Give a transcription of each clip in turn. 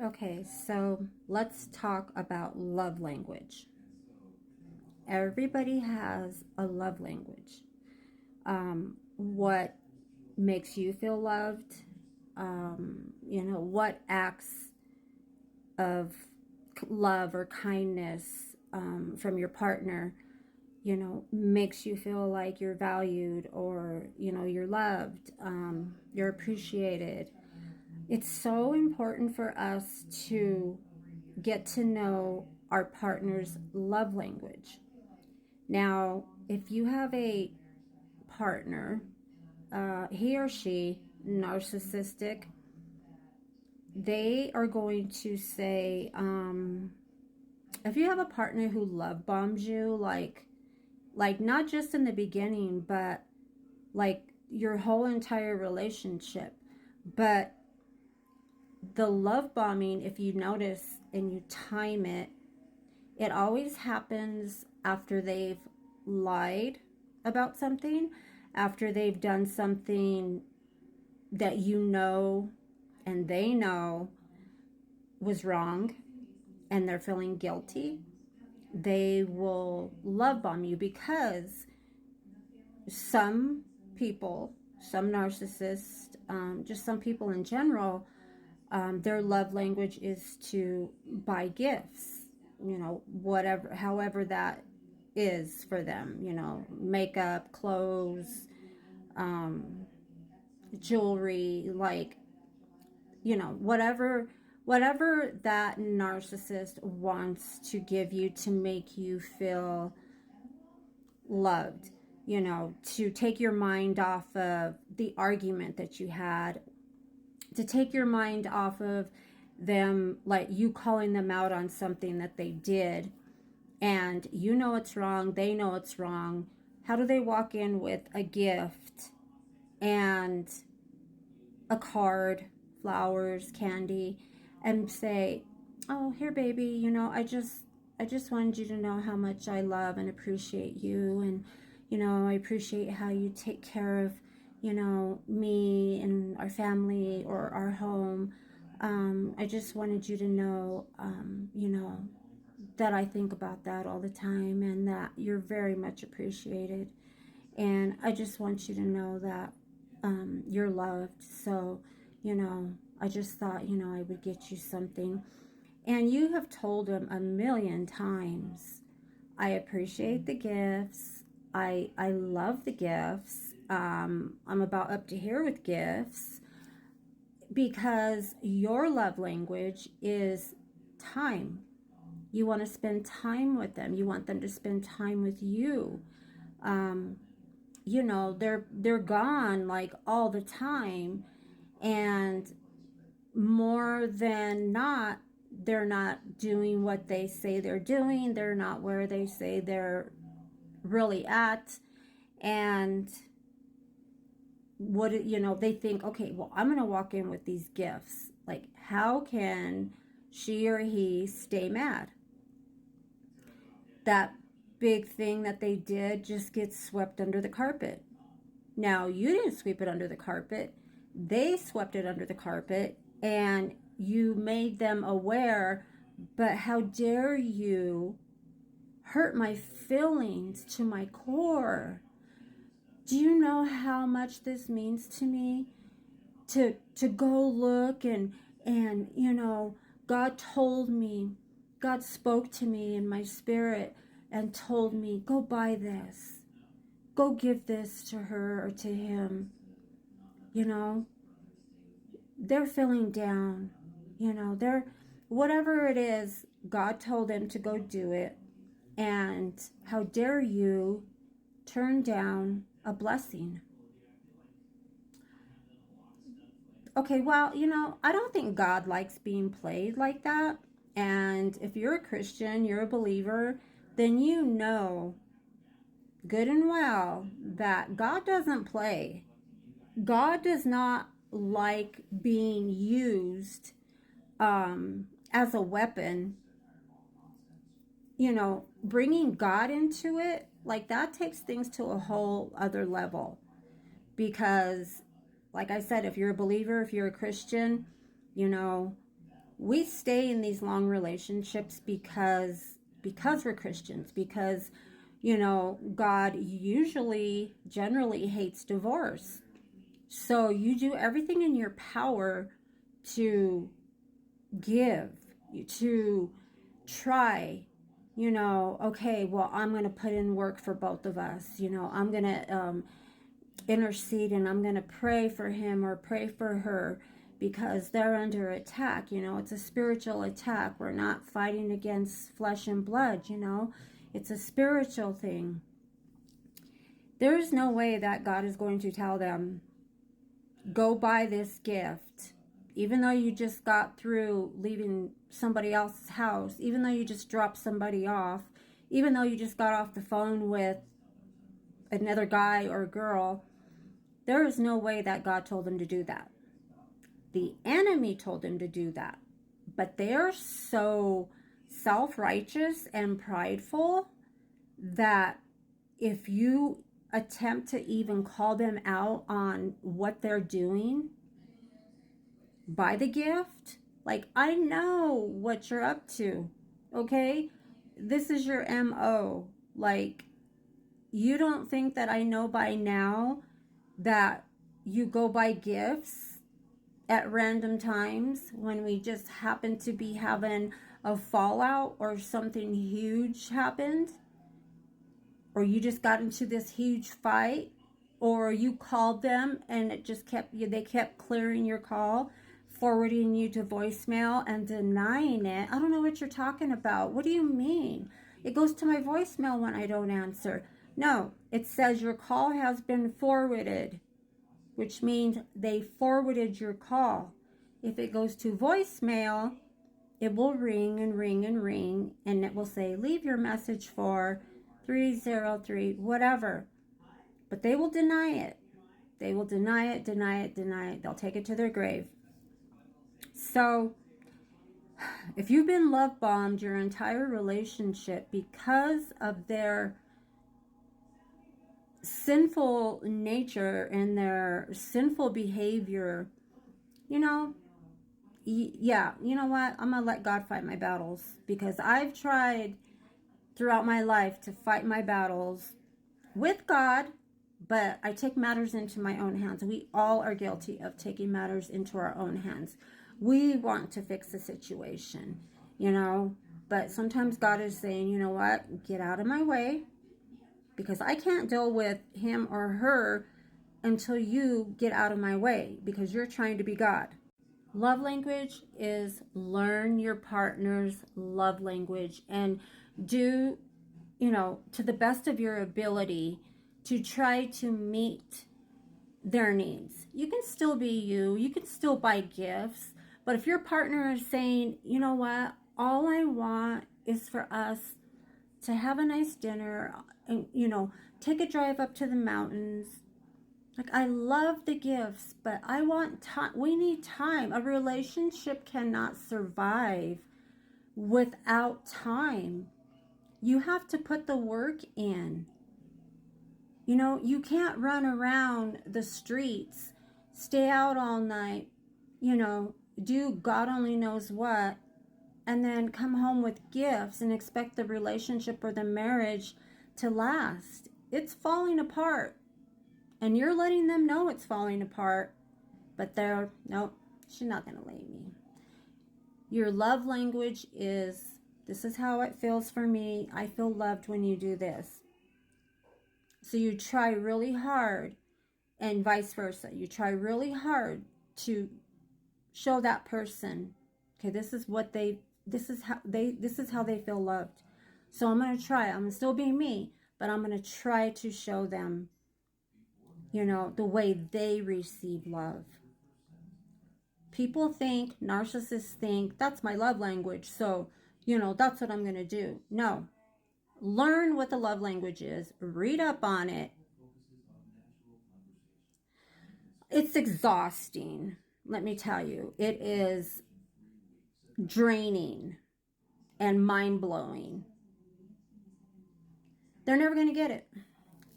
Okay, so let's talk about love language. Everybody has a love language. What makes you feel loved? What acts of love or kindness from your partner, makes you feel like you're valued or, you're loved, you're appreciated. It's so important for us to get to know our partner's love language. Now, if you have a partner, he or she narcissistic, they are going to say, if you have a partner who love bombs you, like not just in the beginning, but like your whole entire relationship, but the love bombing, if you notice and you time it, it always happens after they've lied about something, after they've done something that and they know was wrong, and they're feeling guilty. They will love bomb you because some people, some narcissists, just some people in general, their love language is to buy gifts, whatever, however that is for them, makeup, clothes, jewelry, like, whatever that narcissist wants to give you to make you feel loved, to take your mind off of the argument that you had, to take your mind off of them, like you calling them out on something that they did, and it's wrong, they know it's wrong. How do they walk in with a gift and a card, flowers, candy, and say, "Oh, here, baby, I just wanted you to know how much I love and appreciate you, and I appreciate how you take care of, me and our family or our home. I just wanted you to know, that I think about that all the time and that you're very much appreciated. And I just want you to know that you're loved. So, I just thought, I would get you something." And you have told him a million times, "I appreciate the gifts. I love the gifts. I'm about up to here with gifts," because your love language is time. You want to spend time with them. You want them to spend time with you. Um, they're gone like all the time, and more than not, they're not doing what they say they're doing. They're not where they say they're really at. And they think, okay, well, I'm going to walk in with these gifts. Like, how can she or he stay mad? That big thing that they did just gets swept under the carpet. Now, you didn't sweep it under the carpet. They swept it under the carpet, and you made them aware. But how dare you hurt my feelings to my core? Do you know how much this means to me? To go look and God told me, God spoke to me in my spirit and told me, "Go buy this. Go give this to her or to him." You know, they're feeling down. They're, whatever it is, God told them to go do it. And how dare you turn down a blessing? Okay, well, I don't think God likes being played like that. And if you're a Christian, you're a believer, then you know good and well that God doesn't play. God does not like being used as a weapon. Bringing God into it, like, that takes things to a whole other level. Because, like I said, if you're a believer, if you're a Christian, you know, we stay in these long relationships because we're Christians, because God usually generally hates divorce. So you do everything in your power to give, to try, okay, well, I'm going to put in work for both of us. I'm going to intercede, and I'm going to pray for him or pray for her because they're under attack. It's a spiritual attack. We're not fighting against flesh and blood, it's a spiritual thing. There is no way that God is going to tell them, go buy this gift, even though you just got through leaving somebody else's house, even though you just dropped somebody off, even though you just got off the phone with another guy or girl. There is no way that God told them to do that. The enemy told them to do that. But they are so self-righteous and prideful that if you attempt to even call them out on what they're doing, buy the gift, like, I know what you're up to, okay? This is your MO. Like, you don't think that I know by now that you go buy gifts at random times when we just happen to be having a fallout or something huge happened, or you just got into this huge fight, or you called them and it just they kept clearing your call, forwarding you to voicemail and denying it. I don't know what you're talking about. What do you mean? It goes to my voicemail when I don't answer. No, it says your call has been forwarded, which means they forwarded your call. If it goes to voicemail, it will ring and ring and ring, and it will say, leave your message for 303, whatever. But they will deny it. They will deny it, deny it, deny it. They'll take it to their grave. So, if you've been love bombed your entire relationship because of their sinful nature and their sinful behavior, yeah, you know what? I'm going to let God fight my battles, because I've tried throughout my life to fight my battles with God, but I take matters into my own hands. We all are guilty of taking matters into our own hands. We want to fix the situation, but sometimes God is saying, you know what? Get out of my way, because I can't deal with him or her until you get out of my way, because you're trying to be God. Love language is learn your partner's love language and do, to the best of your ability to try to meet their needs. You can still be you. You can still buy gifts. But if your partner is saying, you know what, all I want is for us to have a nice dinner and, take a drive up to the mountains. Like, I love the gifts, but I want time. We need time. A relationship cannot survive without time. You have to put the work in. You can't run around the streets, stay out all night, do God only knows what, and then come home with gifts and expect the relationship or the marriage to last. It's falling apart. And you're letting them know it's falling apart, but no, she's not going to leave me. Your love language is, this is how it feels for me. I feel loved when you do this. So you try really hard, and vice versa. You try really hard to show that person, okay, this is how they feel loved. So I'm going to try. I'm going to still be me, but I'm going to try to show them, the way they receive love. People think, narcissists think, that's my love language, so, that's what I'm going to do. No. Learn what the love language is. Read up on it. It's exhausting, let me tell you. It is draining and mind-blowing. They're never going to get it.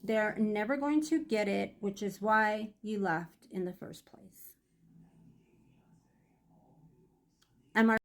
They're never going to get it, which is why you left in the first place. And